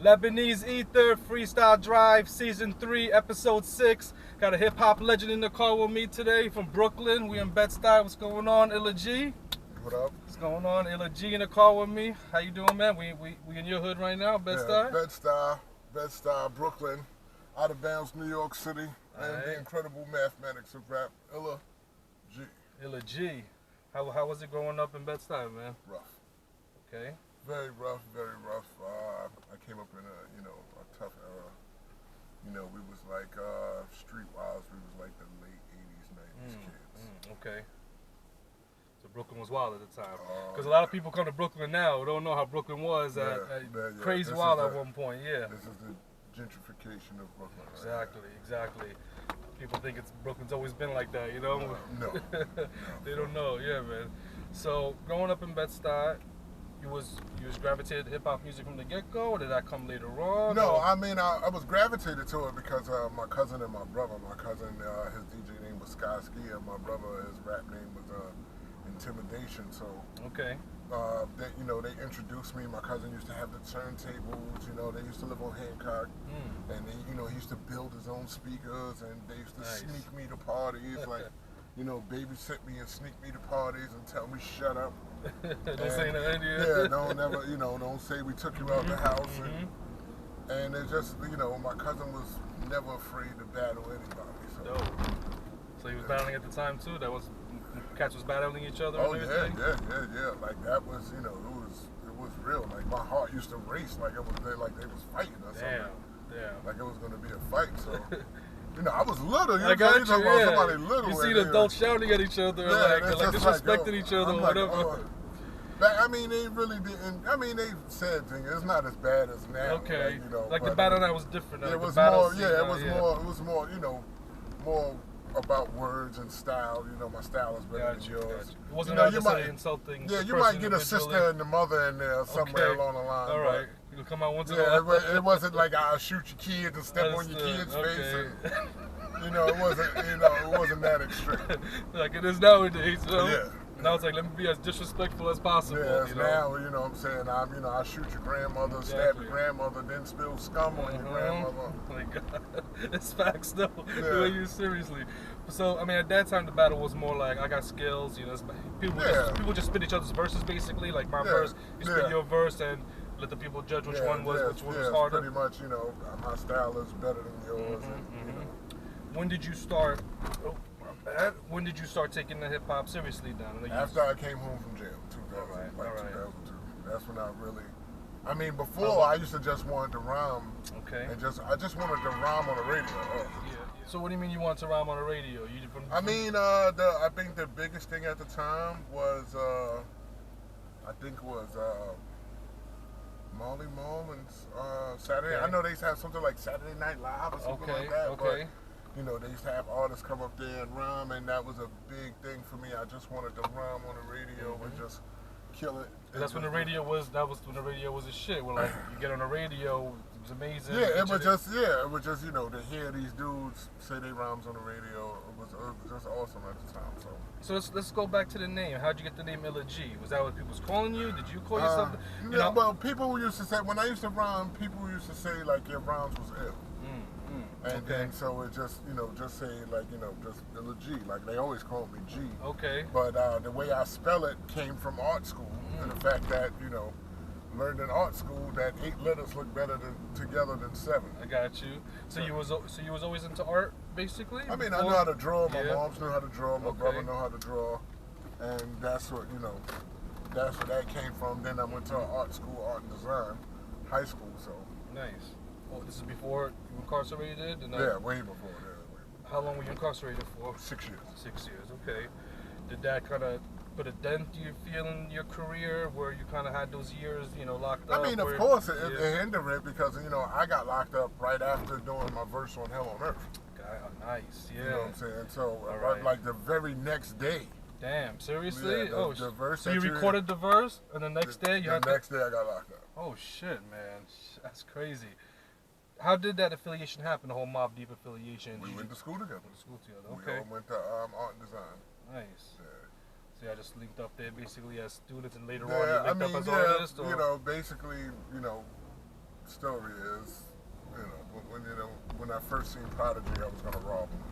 Lebanese Ether, Freestyle Drive, Season 3, Episode 6. Got a hip-hop legend in the car with me today from Brooklyn. We in Bed-Stuy. What's going on, Illa Ghee? What up? What's going on? Illa Ghee in the car with me. How you doing, man? We in your hood right now, Bed-Stuy? Yeah, Bed-Stuy, Brooklyn, out of bounds, New York City, and the incredible mathematics of rap, Illa Ghee. Illa Ghee. How was it growing up in Bed-Stuy, man? Rough. Okay. Very rough, very rough. I came up in a tough era. We was like streetwise. We was like the late 80s, 90s kids. Okay. So Brooklyn was wild at the time. Because a lot of people come to Brooklyn now who don't know how Brooklyn was crazy wild at one point. Yeah. This is the gentrification of Brooklyn. Exactly. People think Brooklyn's always been like that, you know? No. They don't know. Yeah, man. So growing up in Bed-Stuy, you was gravitated to hip hop music from the get go, or did that come later on? No, I mean I was gravitated to it because my cousin and my brother. My cousin, his DJ name was Sky Ski, and my brother, his rap name was Intimidation. So okay. They introduced me. My cousin used to have the turntables. They used to live on Hancock, and he used to build his own speakers, and they used to sneak me to parties, like. Babysit me and sneak me to parties and tell me shut up. Don't say nothing. Yeah, don't say we took you out the house. And it's just, my cousin was never afraid to battle anybody. So he was battling at the time too. Cats was battling each other. Oh and everything? yeah. Like that was, it was real. Like my heart used to race like they was fighting or something. Damn. Like it was gonna be a fight. So. I was little. I got you. Somebody little. You see the adults shouting at each other, like disrespecting each other, or whatever. They really didn't. They said things. It's not as bad as now. Okay. The battle now was different. It was more. It was more. More about words and style. My style is better than yours. It wasn't necessarily insulting. Yeah, you might get a sister and the mother in there somewhere along the line. All right. You'll come out once in a while. It wasn't like I'll shoot your kids and step on your kid's face. And, it wasn't that extreme. Like it is nowadays. Yeah. Now it's like, let me be as disrespectful as possible. Yeah, now, what I'm saying, I shoot your grandmother, stab your grandmother, then spill scum on your grandmother. Oh my God. It's facts though. The way you seriously. So, at that time the battle was more like, I got skills, people just spit each other's verses basically, like my verse, you spit your verse and let the people judge which one was harder. Pretty much, my style is better than yours. When did you start? When did you start taking the hip hop seriously then? After I came home from jail, 2000, 2002. That's when I really. Before I used to just wanted to rhyme. Okay. And I just wanted to rhyme on the radio. So what do you mean you want to rhyme on the radio? I think the biggest thing at the time was Marley Marlin's Saturday. I know they used to have something like Saturday Night Live or something like that. Okay. But, they used to have artists come up there and rhyme, and that was a big thing for me. I just wanted to rhyme on the radio and just kill it. That's when the radio was. That was when the radio was a shit. Well, like you get on the radio, it was amazing. Yeah, it was just to hear these dudes say they rhymes on the radio. It was just awesome at the time. So let's go back to the name. How'd you get the name Illa Ghee? Was that what people was calling you? Did you call yourself? Well, people used to say when I used to rhyme, people used to say like your rhymes was ill. And then so it just just say like just Illa Ghee, like they always called me G. Okay. But the way I spell it came from art school, and the fact that learned in art school that 8 letters look better together than 7. I got you. So you was always into art basically? I know how to draw. My moms knew how to draw. My brother knew how to draw, and that's what that's where that came from. Then I went to art school, art and design, high school. So nice. Well, this is before you were incarcerated? Yeah, way before that. How long were you incarcerated for? 6 years. 6 years, okay. Did that kind of put a dent, do you feel, in your career where you kind of had those years, locked up? Of course, it hindered it because, I got locked up right after doing my verse on Hell on Earth. Nice, yeah. You know what I'm saying? So, like the very next day. Damn, seriously? Yeah, the verse so you recorded the verse, and the next day the next day I got locked up. Oh, shit, man. That's crazy. How did that affiliation happen, the whole Mobb Deep affiliation? We went to school together. Okay. We all went to art and design. Nice. Yeah. So y'all just linked up there basically as students, and later on you linked up as artists? Basically, story is, when I first seen Prodigy, I was gonna rob him.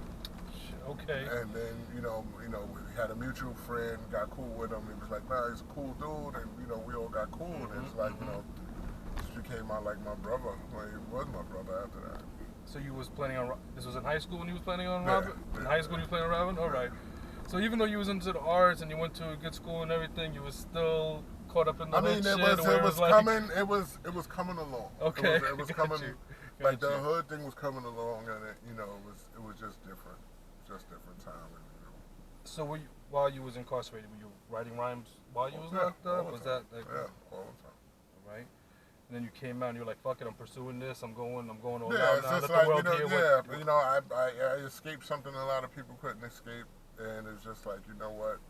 Okay. And then, we had a mutual friend, got cool with him. He was like, nah, he's a cool dude, and we all got cool. And it's like, this became my brother. Well, he was my brother after that. So you was planning on, this was in high school when you was planning on robbing? Yeah. In high school you was planning on robbing? All right. So even though you was into the arts and you went to a good school and everything, you was still caught up in the hood shit? It was coming along. Okay. It was coming, like the hood thing was coming along, and it was just different. Just different time. So while you was incarcerated, were you writing rhymes while you was locked up? Was that like, yeah, all the time. Right. And then you came out and you were like, "Fuck it, I'm pursuing this. I'm going all yeah, out it's now. just Let the world like, hear I escaped something a lot of people couldn't escape, and it's just like, you know what,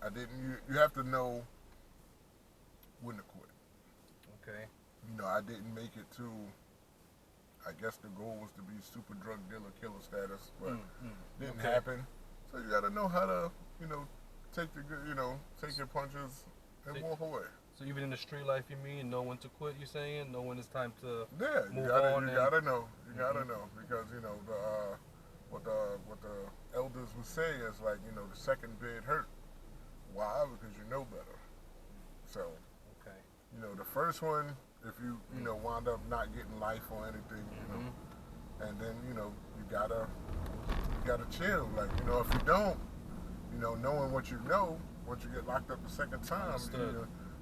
I didn't. You have to know when to quit. Okay. I didn't make it to. I guess the goal was to be super drug dealer, killer status, but didn't happen. So you got to know how to, take your punches and walk away. So even in the street life, you mean know when to quit? You saying know when it's time to you gotta know. You gotta know because what the elders would say is like the second bid hurt. Why? Because you know better. So the first one. If you wind up not getting life or anything, and then you gotta chill. Like if you don't, knowing what you know, once you get locked up the second time,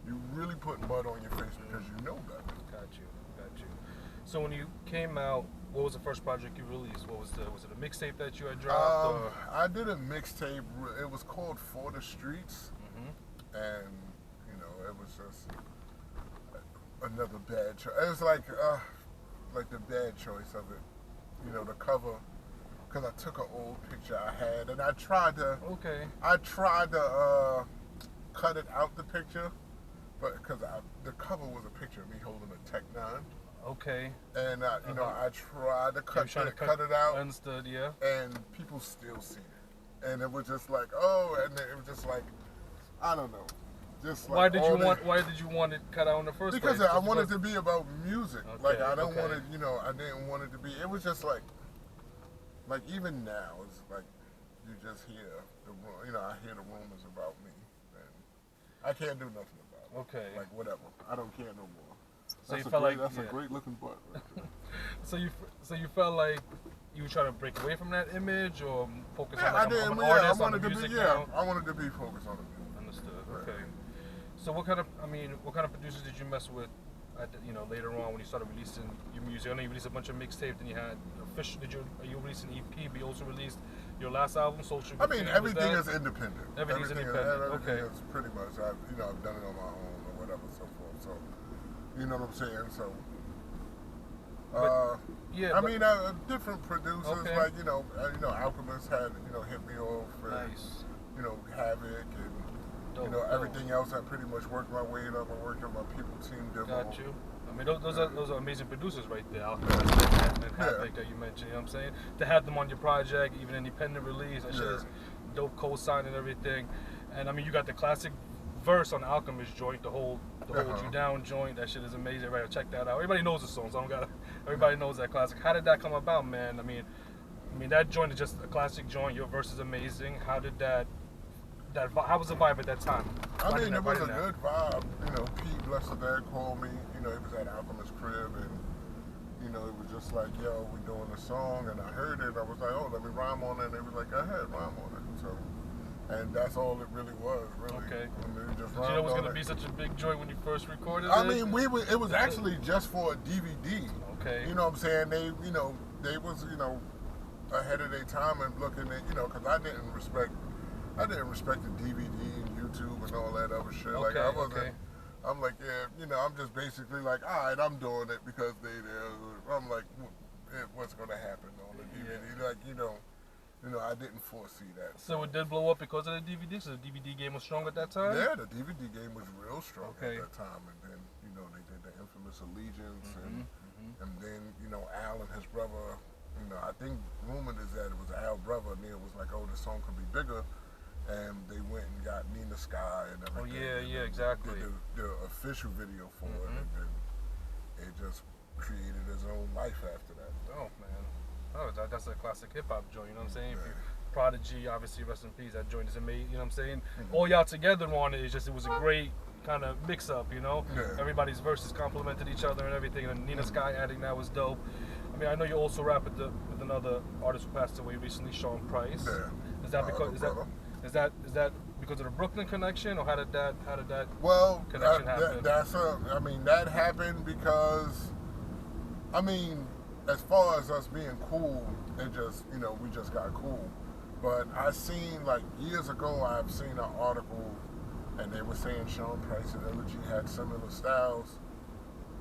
you really put mud on your face because you know better. Got you. So when you came out, what was the first project you released? Was it a mixtape that you had dropped? I did a mixtape. It was called For the Streets, and it was just. Another bad choice. It was like the bad choice of it. The cover, because I took an old picture I had and I tried to. Okay. I tried to cut it out the picture, but because the cover was a picture of me holding a Tech 9. Okay. And I tried to cut it out. Understood. Yeah. And people still see it, and it was just like, and it was just like, I don't know. Just like why did you want it cut out in the first place? Because I wanted to be about music. Okay, like I don't want it, I didn't want it to be. It was just like even now, it's like you just hear I hear the rumors about me, and I can't do nothing about it. Okay. Like whatever, I don't care no more. So you felt like that's a great looking butt. Right there. So you felt like you were trying to break away from that image or focus on like an artist, on the music now? I wanted to be focused on the music. Understood. Okay. So what kind of producers did you mess with, later on when you started releasing your music? I know you released a bunch of mixtapes, and you had official. Are you releasing an EP? But you also released your last album, Social. Everything is independent. Everything's independent. Everything is pretty much. I've done it on my own or whatever, so forth. So, you know what I'm saying? So. Different producers like Alchemist had hit me off, and, nice. Havoc and. Everything else I pretty much worked my way up. I worked on my People Team demo. Got you. I mean, those are amazing producers right there. And Havoc that you mentioned, you know what I'm saying? To have them on your project, even independent release, that shit is dope, co-sign and everything. And I mean, you got the classic verse on Alchemist joint, the Hold You Down joint. That shit is amazing. Right, check that out. Everybody knows the song, so I don't gotta. Everybody knows that classic. How did that come about, man? I mean, that joint is just a classic joint. Your verse is amazing. How did that? How was the vibe at that time? It was a good vibe. Pete, bless his dad, called me. He was at Alchemist's crib, and it was just like, yo, we doing a song, and I heard it. I was like, oh, let me rhyme on it. And they was like, go ahead, rhyme on it. So, and that's all it really was, really. Okay. Just did you know it was gonna be such a big joint when you first recorded it? It was actually just for a DVD. Okay. You know what I'm saying? They was ahead of their time and looking at because I didn't respect the DVD and YouTube and all that other shit. Okay, like I wasn't. I'm like, I'm just basically like, all right, I'm doing it because they there. I'm like, what's gonna happen on the DVD? Yeah. Like, I didn't foresee that. So it did blow up because of the DVD. So the DVD game was strong at that time. Yeah, the DVD game was real strong at that time, and then they did the infamous Allegiance, and then Al and his brother. I think rumored is that it was Al's brother, and it was like, oh, the song could be bigger. And they went and got Nina Sky and everything. Oh yeah, exactly. Did the official video for it, and then it just created his own life after that. Oh man, that's a classic hip hop joint. You know what I'm saying? If you, Prodigy, obviously, rest in peace. That joint is amazing. You know what I'm saying? All y'all together on it. It was a great kind of mix up. You know, everybody's verses complemented each other and everything. And Nina Sky adding that was dope. I mean, I know you also rap with another artist who passed away recently, Sean Price. Yeah. Is that because is that because of the Brooklyn connection, or how did that connection happen? That happened because, I mean, as far as us being cool, it just, we just got cool. But I seen, like, years ago, I've seen an article, and they were saying Sean Price and Illa Ghee had similar styles.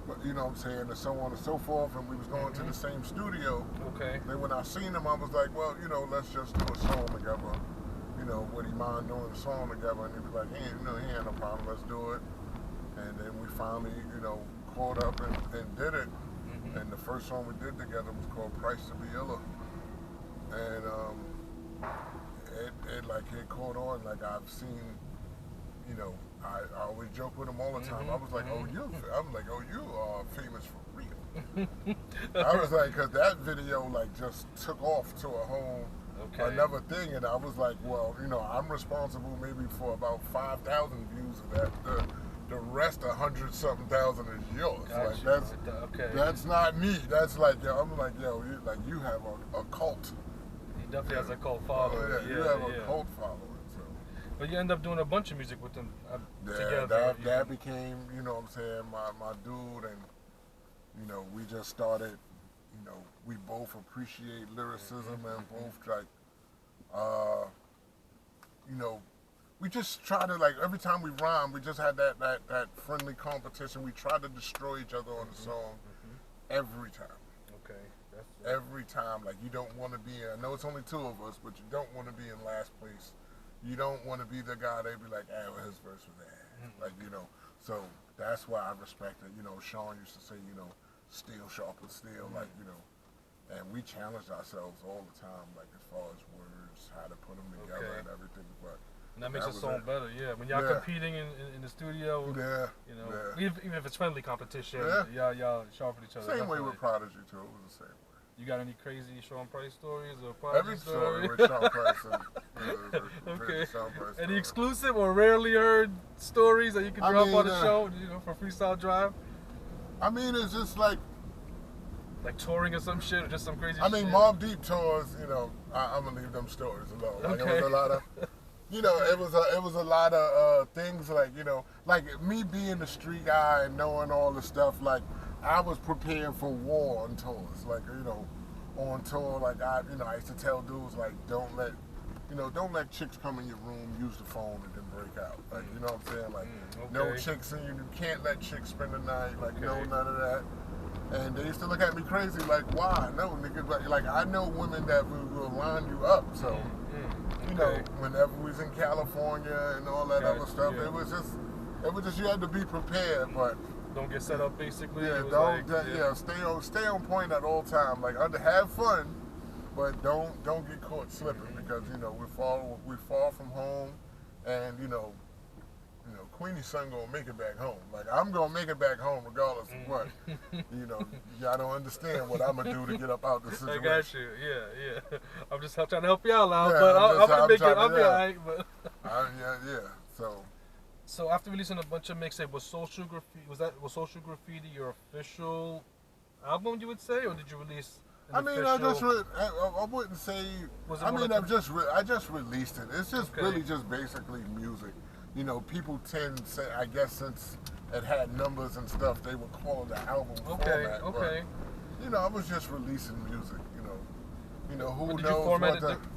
But, you know what I'm saying, and so on and so forth, and we was going to the same studio. Okay. Then when I seen him, I was like, well, let's just do a song together. Would he mind doing a song together? And he was like, he ain't no problem, let's do it. And then we finally, caught up and did it. And the first song we did together was called Price to Be Illa. And it caught on. Like, I've seen, I always joke with him all the time. I was like, you are famous for real. I was like, because that video, like, just took off to a whole another thing. And I was like, well, I'm responsible maybe for about 5,000 views of that. The rest, 100-something thousand is yours. Gotcha. Like, that's not me. That's like, I'm like, you have a cult. He definitely has a cult following. You have a cult following. So. But you end up doing a bunch of music with them together. That became, what I'm saying, my dude, and, we just started, we both appreciate lyricism and both, like, we just try to, like, every time we rhyme, we just had that friendly competition. We try to destroy each other on the song every time. Okay. Every time. Like, you don't want to be I know it's only two of us, but you don't want to be in last place. You don't want to be the guy that be like, well, his verse was that. Like, so that's why I respect it. Sean used to say, steel sharpens steel, like, and we challenged ourselves all the time, like, as far as words, how to put them together and everything, but... And that makes the song better, When y'all competing in the studio, even if it's friendly competition, y'all sharpen each other. Same way with Prodigy, too. It was the same way. You got any crazy Sean Price stories or Prodigy story with Sean Price. Okay. Sean Price any exclusive or rarely heard stories that you can drop on the show, for Freestyle Drive? I mean, it's just like touring or some shit, or just some crazy shit? I mean, Mobb Deep tours, I'm going to leave them stories alone. Like, it was a lot of... it was a lot of things like me being the street guy and knowing all the stuff. Like, I was prepared for war on tours. Like, on tour, like I used to tell dudes, like, don't let chicks come in your room, use the phone, and then break out. Like, you know what I'm saying? Like, no chicks in you can't let chicks spend the night. Like, no, none of that. And they used to look at me crazy, like, why? No, nigga, like I know women that will line you up, so. Whenever we was in California and all that other stuff, it was just you had to be prepared, but don't get set up basically. Stay on point at all time. Like, have fun, but don't get caught slipping because we're far from home, and Queenie's son gonna make it back home. Like, I'm gonna make it back home regardless of what. Y'all don't understand what I'm gonna do to get up out this situation. I got you. Yeah. I'm just trying to help y'all out, but I'm gonna make it. I'll be alright. But So after releasing a bunch of mixtapes, was Social Graffiti your official album, you would say, or did you release? I wouldn't say. I just released it. It's just really just basically music. People tend to say, I guess since it had numbers and stuff, they would call it an album format. Okay. But, I was just releasing music. Who knows?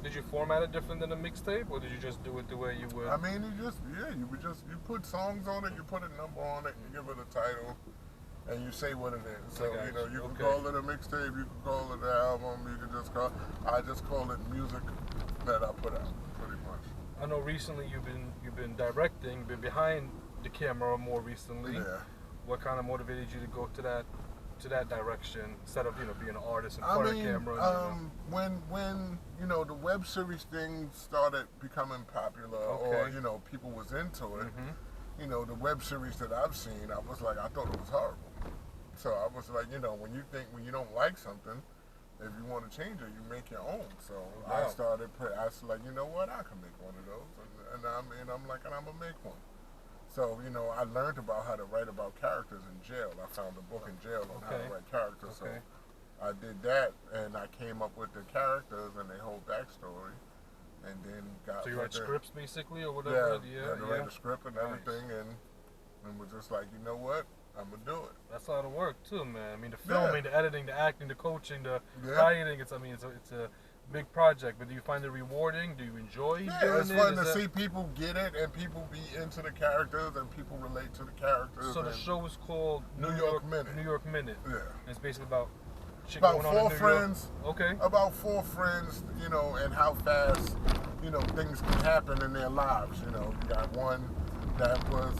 Did you format it different than a mixtape, or did you just do it the way you would? I mean, you put songs on it, you put a number on it, you give it a title, and you say what it is. So you can call it a mixtape, you can call it an album, you can just call. I just call it music that I put out, pretty much. I know recently you've been directing, been behind the camera more recently. Yeah. What kind of motivated you to go to that direction instead of being an artist in front of the camera? When the web series thing started becoming popular, or people was into it, the web series that I've seen, I was like, I thought it was horrible. So I was like, you know, when you don't like something, if you want to change it, you make your own. So I was like, you know what, I can make one of those, and I'm gonna make one. So, you know, I learned about how to write about characters in jail. I found a book in jail on how to write characters. So I did that, and I came up with the characters and their whole backstory, and then got. So you write scripts basically, or whatever. Yeah, to write the script and everything, and was just like, you know what, I'm gonna do it. That's a lot of work too, man. I mean, the filming, the editing, the acting, the coaching, the writing. It's a big project. But do you find it rewarding? Do you enjoy doing it? Yeah, it's fun to see people get it and people be into the characters and people relate to the characters. So the show is called New York Minute. New York Minute. Yeah. And it's basically about about four friends. Okay. About four friends, you know, and how fast, you know, things can happen in their lives. You know, you got one that was,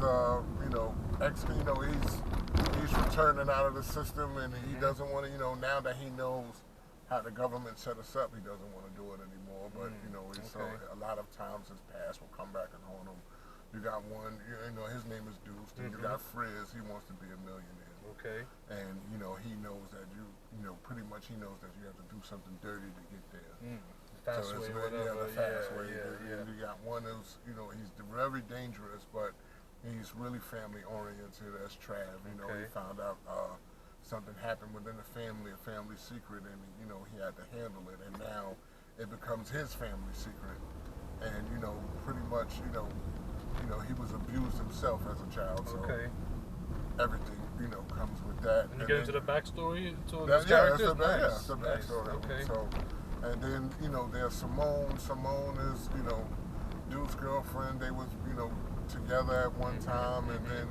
you know, he's returning out of the system, and he doesn't want to, you know, now that he knows how the government set us up, he doesn't want to do it anymore. But you know, so a lot of times his past will come back and haunt him. You got one, you know, his name is Deuce, and you got Frizz. He wants to be a millionaire. Okay. And you know, he knows that you know, pretty much he knows that you have to do something dirty to get there. Fast way, whatever. The fast way. You got one who's, you know, he's very dangerous, but he's really family oriented as Trav. You know, he found out something happened within the family, a family secret, and you know, he had to handle it, and now it becomes his family secret. And you know, pretty much, you know, he was abused himself as a child, so everything, you know, comes with that. And you get into the backstory to those characters? That's the backstory. Okay. So, and then, you know, there's Simone. Simone is, you know, Dude's girlfriend. They was, you know, together at one time, and then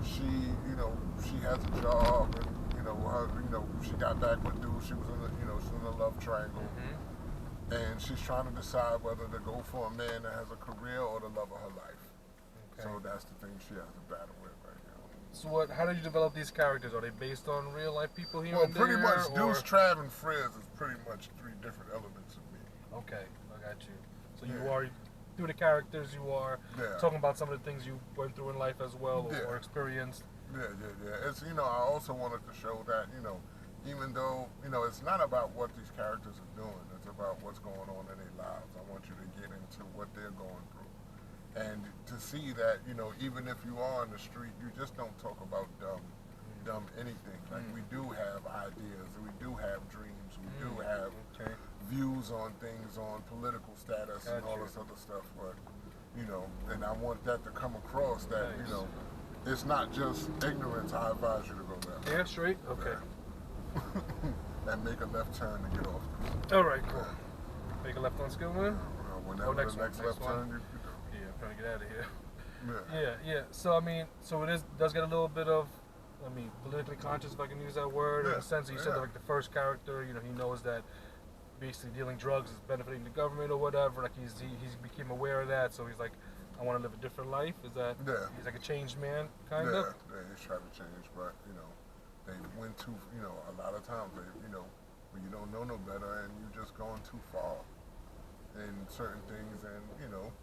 she, you know, she has a job, and you know, she got back with Dude. She was in a, you know, she's in a love triangle, and she's trying to decide whether to go for a man that has a career or the love of her life. So that's the thing she has to battle with right now. So how did you develop these characters? Are they based on real life people here? Well, pretty much Deuce, Trav, and Frizz is pretty much three different elements of me. Okay, I got you. So you are, through the characters, you are talking about some of the things you went through in life as well, or experienced. Yeah. It's, you know, I also wanted to show that, you know, even though, you know, it's not about what these characters are doing, it's about what's going on in their lives. I want you to get into what they're going through. And to see that, you know, even if you are on the street, you just don't talk about dumb anything. Like, we do have ideas, we do have dreams, we do have views on things, on political status and all this other stuff. But, you know, and I want that to come across that, you know, it's not just ignorance. I advise you to go there. Yeah, straight? Okay. And make a left turn to get off this. All right, cool. Make a left on Skillman? Whenever the next left turn you do. Yeah, I'm trying to get out of here. Yeah. So, I mean, so it does get a little bit of, I mean, politically conscious, if I can use that word, in the sense that you said that, like, the first character, you know, he knows that basically dealing drugs is benefiting the government or whatever. Like, he became aware of that, so he's like, I want to live a different life. Is that? He's like a changed man, kind of. Yeah, he's trying to change, but you know, they went too. You know, a lot of times, you know, when you don't know no better and you just going too far in certain things, and you know,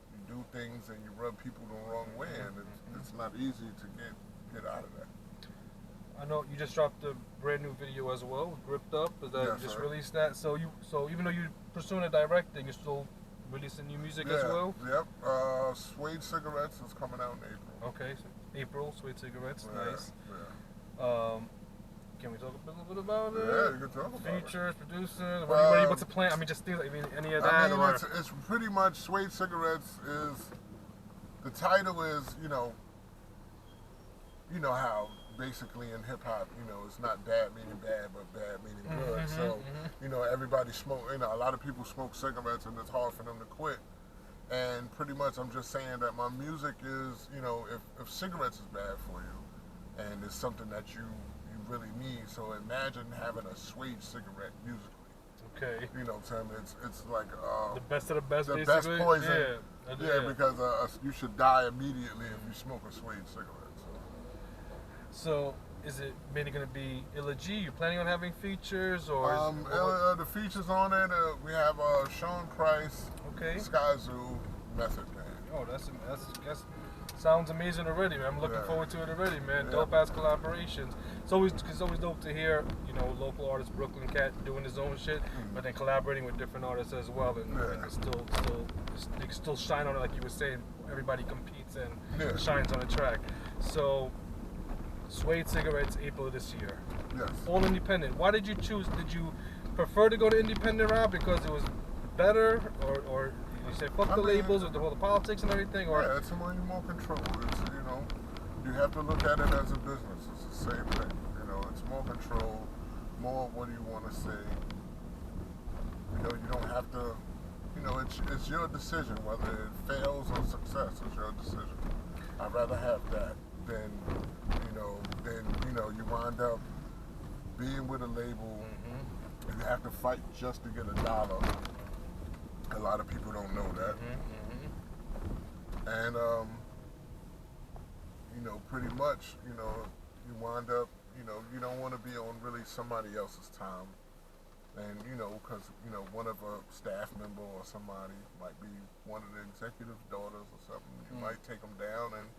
you do things and you rub people the wrong way, and it's not easy to get out of that. I know you just dropped a brand new video as well, Gripped Up. Is that you just released that? So even though you're pursuing a directing, you're still releasing new music as well? Yep. Suede Cigarettes is coming out in April. Okay, so April, Suede Cigarettes, nice. Yeah. Can we talk a little bit about it? Yeah, you can talk about Features, producing, what's the plan? I mean, just things, any of that? I mean, it's pretty much Suede Cigarettes is, the title is, you know how basically in hip hop, you know, it's not bad meaning bad, but bad meaning good. So, you know, everybody smoke, you know, a lot of people smoke cigarettes and it's hard for them to quit. And pretty much I'm just saying that my music is, you know, if cigarettes is bad for you and it's something that you really need, so imagine having a Suede cigarette musically. Okay. You know what I'm saying? It's like the best of the best, the best poison. Yeah, because you should die immediately if you smoke a Suede cigarette. So, is it mainly going to be Illa Ghee? You planning on having features, or? The features on it, we have Sean Price, Sky Zoo, Method Man. Oh, that's Sounds amazing already, man. I'm looking forward to it already, man. Dope ass collaborations. It's always dope to hear, you know, local artist Brooklyn Cat doing his own shit, but then collaborating with different artists as well, and it's they can still shine on it, like you were saying. Everybody competes and shines on a track. So, Suede Cigarettes, April of this year. Yes. All independent. Why did you choose? Did you prefer to go to independent route because it was better, or you say fuck the labels with the whole politics and everything? Or it's more control. It's, you know, you have to look at it as a business. It's the same thing. You know, it's more control, more what do you want to say. You know, you don't have to. You know, it's your decision whether it fails or success. It's your decision. I'd rather have that than you wind up being with a label and you have to fight just to get $1. A lot of people don't know that. And you know, pretty much, you know, you wind up, you know, you don't want to be on really somebody else's time. And, you know, because, you know, one of a staff member or somebody might be one of the executive daughters or something. You might take them down, and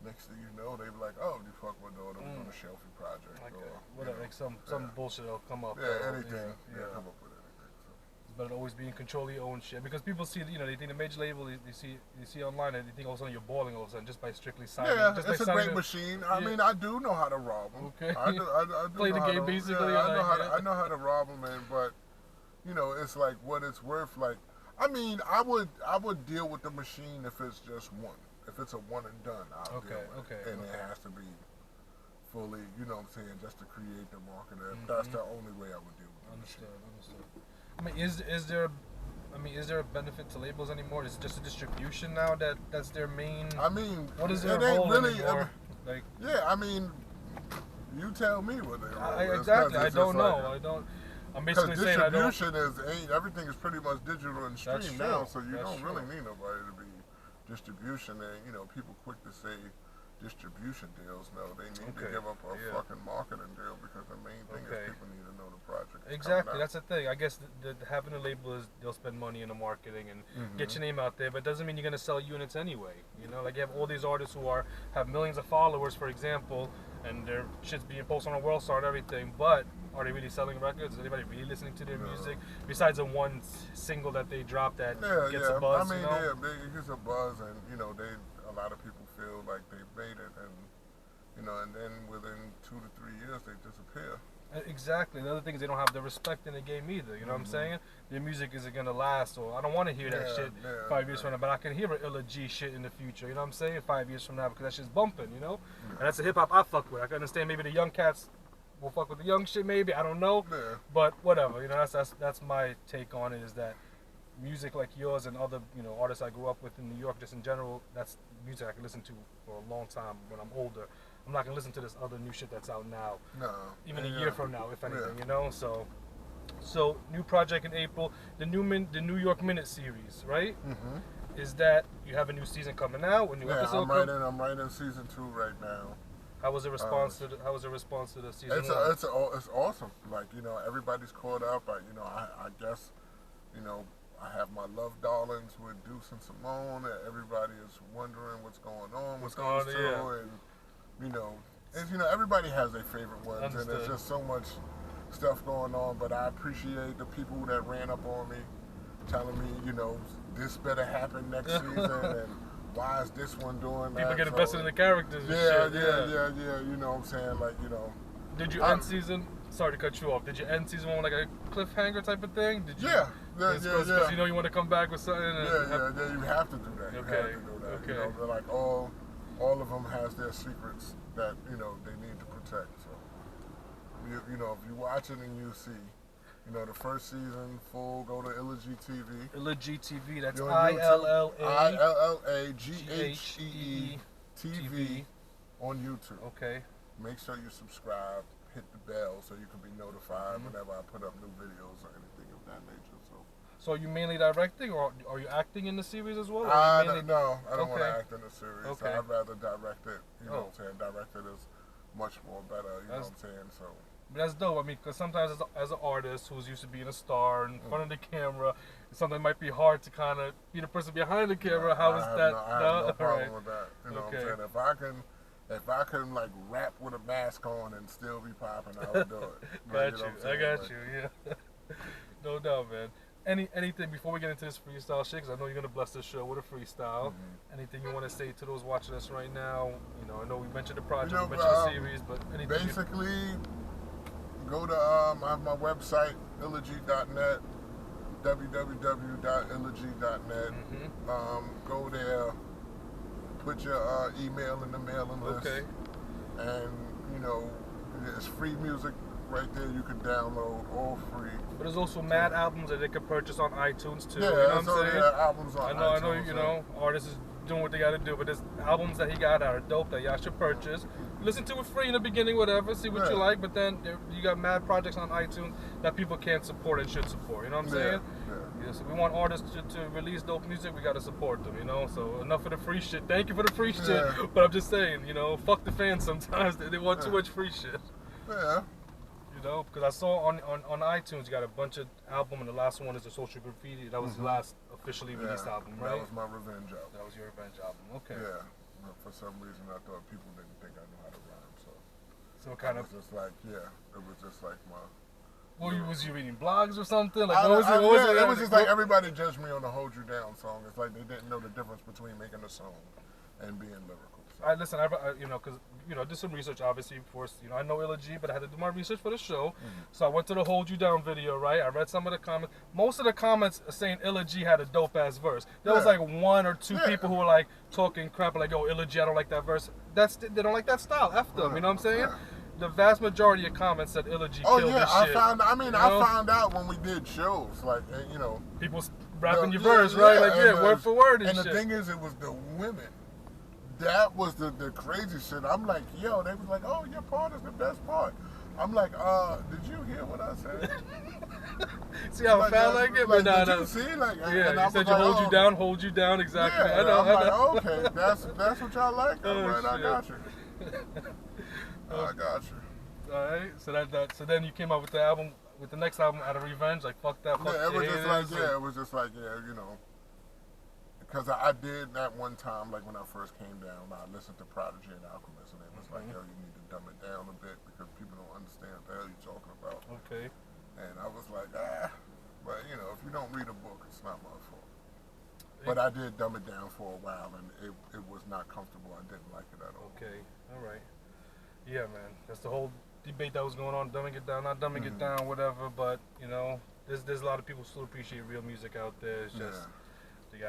next thing you know, they be like, oh, you fuck my daughter, we're on a Shelfie project. Like, or, whatever, like some bullshit will come up. Anything. Come up with anything. So. But always be in control of your own shit. Because people see, you know, they think the major label, they see online, and they think all of a sudden you're balling all of a sudden just by strictly signing. Yeah, it's a great machine. I mean, I do know how to rob them. Okay. I do play the game basically. Yeah, I know how to rob them, man, but you know, it's like what it's worth. Like, I mean, I would deal with the machine if it's just one. If it's a one and done, I'll deal with it. And it has to be fully, you know what I'm saying, just to create the market. That's the only way I would deal with it. Understood. I mean, is there a benefit to labels anymore? Is it just a distribution now that's their main? I mean, what is their role anymore? I mean, you tell me what their role is. Exactly, I don't know. I don't. I'm basically saying I don't. Distribution everything is pretty much digital and streamed now, so you don't really need nobody to be distribution. And you know, people quick to say distribution deals. No, they need to give up a fucking marketing deal, because the main thing is people need to know the project. Exactly, that's the thing. I guess having a label is they'll spend money in the marketing and get your name out there, but it doesn't mean you're gonna sell units anyway. You know, like you have all these artists who have millions of followers, for example, and their shit's being posted on a World Star and everything, but are they really selling records? Is anybody really listening to their music besides the one single that they dropped that gets a buzz? I mean, you know? it gets a buzz, and you know, a lot of people feel like they've made it, and you know, and then within 2 to 3 years they disappear. Exactly. The other thing is they don't have the respect in the game either. You know what I'm saying? Their music isn't gonna last, or I don't want to hear that shit 5 years from now. But I can hear an Illa Ghee shit in the future. You know what I'm saying? 5 years from now, because that shit's bumping. You know, and that's the hip hop I fuck with. I can understand maybe the young cats will fuck with the young shit. Maybe I don't know. But whatever. You know, that's my take on it. Is that music like yours and other, you know, artists I grew up with in New York, just in general, that's music I can listen to for a long time when I'm older. I'm not gonna listen to this other new shit that's out now. No. Even a year from now, if anything, you know. So new project in April, the New York Minute series, right? Is that you have a new season coming out? A new episode? I'm writing season 2 right now. How was the response to the season? It's awesome. Like, you know, everybody's caught up. I guess, you know, I have my love darlings with Deuce and Simone. Everybody is wondering what's going on with those two, and you know, everybody has their favorite ones, and there's just so much stuff going on. But I appreciate the people that ran up on me, telling me, you know, this better happen next season, and why is this one doing that? People get invested in the characters. Yeah. You know what I'm saying? Like, you know. Did you end season? Sorry to cut you off. Did you end season 1 with like a cliffhanger type of thing? Did you? Yeah. Because you know you want to come back with something. You have to do that. You have to do that. Okay. You know, they're like all of them has their secrets that, you know, they need to protect. So, you know, if you watch it and you see, you know, the first season full, go to Illa Ghee TV. Illa Ghee TV. That's ILLA GHEE TV on YouTube. Okay. Make sure you subscribe. Hit the bell so you can be notified whenever I put up new videos or anything of that nature. So are you mainly directing, or are you acting in the series as well? No, I don't want to act in the series. Okay. I'd rather direct it. You know what I'm saying? Direct it is much more better. You know what I'm saying? So That's dope. I mean, because sometimes as an artist who's used to being a star in front of the camera, something might be hard to kind of be the person behind the camera. How is that? I have no problem with that. You know what I'm saying? If I can like rap with a mask on and still be popping, I would do it. Got you. I got you. Yeah. No doubt, man. Anything before we get into this freestyle shit? Because I know you're gonna bless this show with a freestyle. Anything you want to say to those watching us right now? You know, I know we mentioned the project, we mentioned the series, but anything. Basically, go to I have my website illaghee.net, www.illaghee.net. Go there, put your email in the mailing list, and you know, there's free music right there you can download, all free. But there's also mad albums that they can purchase on iTunes too. Yeah, you know what I'm saying? Albums on iTunes. I know, you know, artists is doing what they got to do, but there's albums that he got that are dope that y'all should purchase. Listen to it free in the beginning, whatever, see what you like, but then you got mad projects on iTunes that people can't support and should support, you know what I'm saying? Yeah, so we want artists to release dope music, we got to support them, you know? So enough of the free shit. Thank you for the free shit, but I'm just saying, you know, fuck the fans sometimes. They want too much free shit. Yeah. You know, because I saw on iTunes you got a bunch of album, and the last one is the Social Graffiti. That was the last officially released album, right? That was my revenge album. That was your revenge album. Okay. Yeah. For some reason, I thought people didn't think I knew how to rhyme, so kind of. It was just like, it was just like my. Well, was you reading blogs or something? Like, it was just like everybody judged me on the "Hold You Down" song. It's like they didn't know the difference between making a song and being lyrical. Listen, you know, because you know, I did some research. Obviously, of course, you know, I know Illa Ghee, but I had to do my research for the show. So I went to the "Hold You Down" video, right? I read some of the comments. Most of the comments are saying Illa Ghee had a dope ass verse. There was like one or two people who were like talking crap, like, "Oh, Illa Ghee, I don't like that verse." They don't like that style. F them. You know what I'm saying? The vast majority of comments said Illa Ghee killed this shit. I found out when we did shows, like, you know, people rapping your verse, right? Like, word for word and shit. And the thing is, it was the women. That was the crazy shit. I'm like, yo, they was like, oh, your part is the best part. I'm like, did you hear what I said? See how it felt like it? But did you see? Like, you said you hold you down, exactly. Yeah, I know. Like, okay, that's what y'all like? All right, I got you. I got you. All right, so then you came out with the album, with the next album, Out of Revenge, like, fuck that, fuck it was just like, it was just like, you know. Because I did that one time, like when I first came down, I listened to Prodigy and Alchemist, and it was like, yo, you need to dumb it down a bit because people don't understand what the hell you're talking about. Okay. And I was like, but you know, if you don't read a book, it's not my fault. But I did dumb it down for a while, and it was not comfortable. I didn't like it at all. Okay, all right. Yeah, man, that's the whole debate that was going on, dumbing it down, not dumbing it down, whatever. But you know, there's a lot of people who still appreciate real music out there. It's just we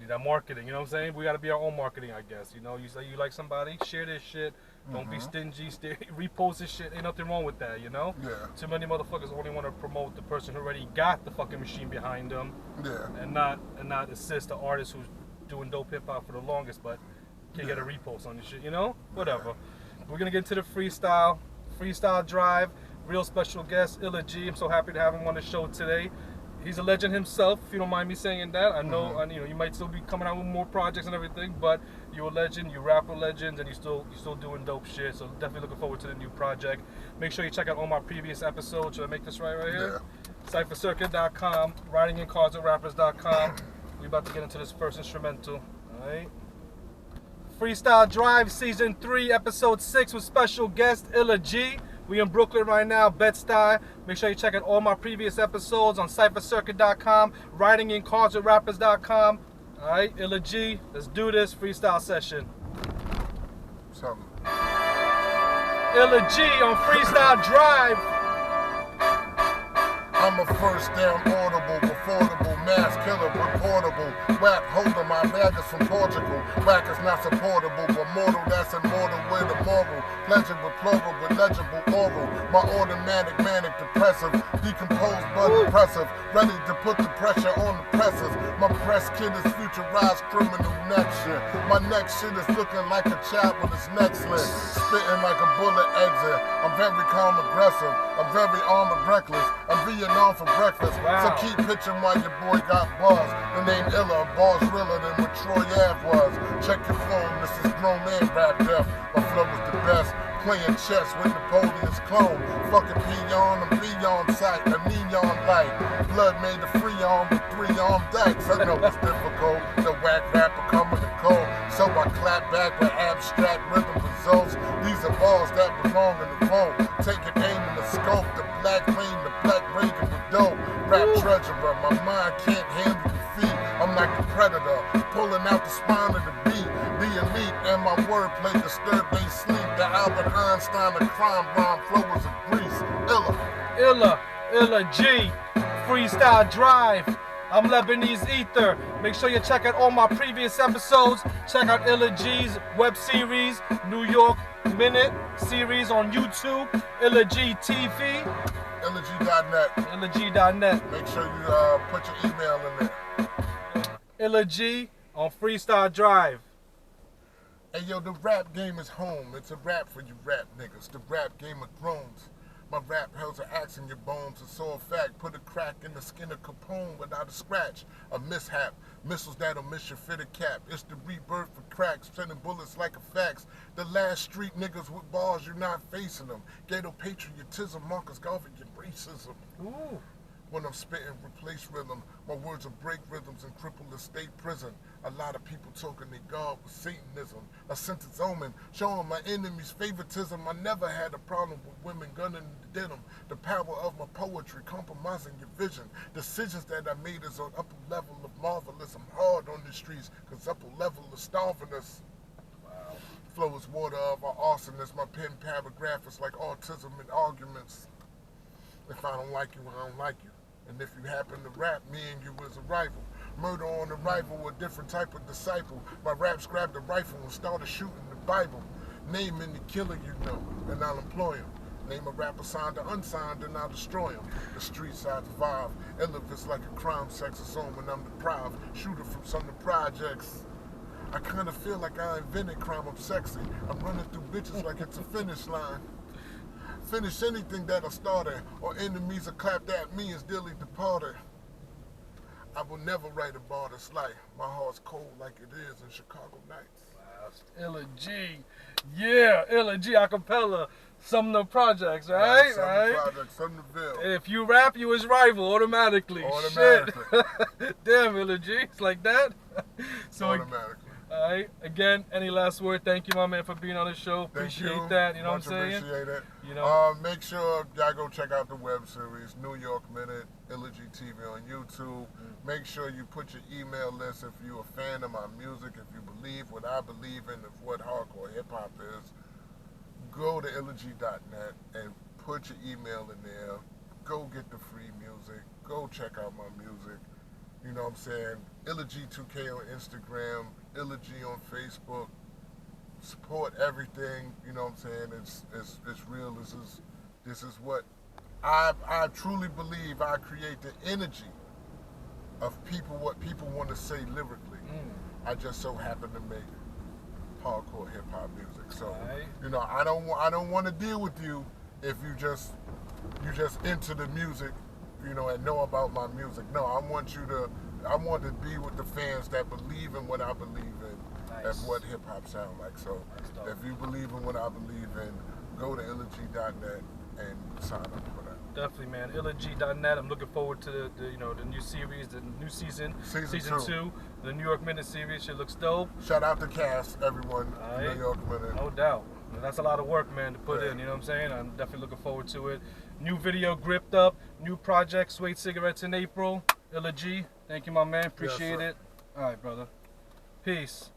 need that marketing, you know what I'm saying? We gotta be our own marketing, I guess. You know, you say you like somebody, share this shit. Don't be stingy, repost this shit. Ain't nothing wrong with that, you know? Yeah. Too many motherfuckers only want to promote the person who already got the fucking machine behind them. Yeah. And not assist the artist who's doing dope hip hop for the longest, but can't get a repost on this shit, you know? Whatever. We're gonna get into the freestyle drive. Real special guest, Illa Ghee. I'm so happy to have him on the show today. He's a legend himself, if you don't mind me saying that. I know, you know, you might still be coming out with more projects and everything, but you're a legend, you rap with legends, and you're still doing dope shit. So definitely looking forward to the new project. Make sure you check out all my previous episodes. Should I make this right here? Yeah. CypherCircuit.com, WritingInCardsWithRappers.com. We about to get into this first instrumental. All right. Freestyle Drive Season 3, Episode 6 with special guest Illa Ghee. We in Brooklyn right now, Bed-Stuy. Make sure you check out all my previous episodes on CypherCircuit.com, WritingInCardsWithRappers.com. All right, Illa Ghee, let's do this freestyle session. Something. Illa Ghee on Freestyle Drive. I'm a first down audible, affordable, mass killer, reportable. Whack holder, my bag is from Portugal. Whack is not supportable, but mortal, that's immortal with a moral. Legend with plural, with legible oral. My automatic, manic, depressive, decomposed but impressive. Ready to put the pressure on the presses. My press kid is futurized criminal next shit. My next shit is looking like a child with his neck slit. Spitting like a bullet exit. I'm very calm, aggressive. I'm very armed and reckless. I'm Vietnam for breakfast. So keep pitching while your boy got buzz. The name Illa, bars realer than what Troy Ave was. Check your phone, this is grown man rap death. My flow is the best. playing chess with Napoleon's clone. Fucking peon, I'm beyond sight, a neon light. Blood made a free arm with 3-arm dikes. I know it's difficult, the whack rapper coming to cold. So I clap back with abstract rhythm results. These are balls that belong in the phone. Taking aim in the scope, the black plane, the black breaking with dope. Rap treasurer, my mind can't handle defeat. I'm like the predator, pulling out the spine of the beat. The elite and my wordplay disturb they sleep. The Albert Einstein of crime rhyme flow was a grease. Illa Ghee, Freestyle Drive. I'm Lebanese Ether. Make sure you check out all my previous episodes. Check out Illa Ghee's web series, New York Minute series on YouTube, Illa Ghee TV. IllaGhee.net. IllaGhee.net. Make sure you put your email in there. Illa Ghee on Freestyle Drive. Hey yo, the rap game is home. It's a rap for you rap niggas. The rap game of thrones. My rap holds an axe in your bones. A sore fact, put a crack in the skin of Capone without a scratch. A mishap, missiles that'll miss your fitted cap. It's the rebirth for cracks, sending bullets like a fax. The last street niggas with bars, you're not facing them. Ghetto patriotism, Marcus Garvey, your racism. Ooh. When I'm spitting, replace rhythm. My words will break rhythms and cripple the state prison. A lot of people talking they God with Satanism. A sentence omen, showing my enemies favoritism. I never had a problem with women gunning the denim. The power of my poetry, compromising your vision. Decisions that I made is on upper level of marvelous. I'm hard on the streets, cause upper level is starving us. Wow. Flow is water of our awesomeness. My pen paragraph is like autism and arguments. If I don't like you, I don't like you. And if you happen to rap, me and you is a rival. Murder on arrival, a different type of disciple. My raps grabbed a rifle and started shooting the Bible. Naming the killer you know, and I'll employ him. Name a rapper signed or unsigned, and I'll destroy him. The streets I survive. Elephant's like a crime sex zone when I'm deprived. Shooter from some of the projects. I kind of feel like I invented crime, I'm sexy. I'm running through bitches like it's a finish line. Finish anything that I started, or enemies are clapped at me as dearly departed. I will never write a bar that's light. My heart's cold like it is in Chicago nights. Wow, Illa Ghee. Yeah, Illa Ghee acapella. Sumner Projects, right? Sumner Projects, Sumnerville. If you rap, you his rival automatically. Shit. Damn, Illa Ghee. It's like that. So automatically. Alright, again, any last word? Thank you, my man, for being on the show. Appreciate that, you know what I'm saying? Appreciate it. You know? Make sure y'all go check out the web series, New York Minute, Illa Ghee TV on YouTube. Make sure you put your email list if you're a fan of my music, if you believe what I believe in, of what hardcore hip-hop is. Go to IllaGhee.net and put your email in there. Go get the free music. Go check out my music. You know what I'm saying? Illa Ghee 2K on Instagram, Illa Ghee on Facebook. Support everything. You know what I'm saying? It's real. This is what I truly believe. I create the energy of people, what people want to say lyrically. I just so happen to make hardcore hip hop music. So you know, I don't want to deal with you if you just into the music, you know, and know about my music. No, I want to be with the fans that believe in what I believe in. And what hip hop sound like. So if you believe in what I believe in, go to IllaGhee.net and sign up for that. Definitely, man. IllaGhee.net. I'm looking forward to the new series, the new season 2, the New York Minute series. Shit looks dope. Shout out to cast, everyone. New York Minute. No doubt. That's a lot of work, man, to put in. You know what I'm saying? I'm definitely looking forward to it. New video, Gripped Up. New project, Suede Cigarettes in April. Illa Ghee. Thank you, my man. Appreciate it. All right, brother. Peace.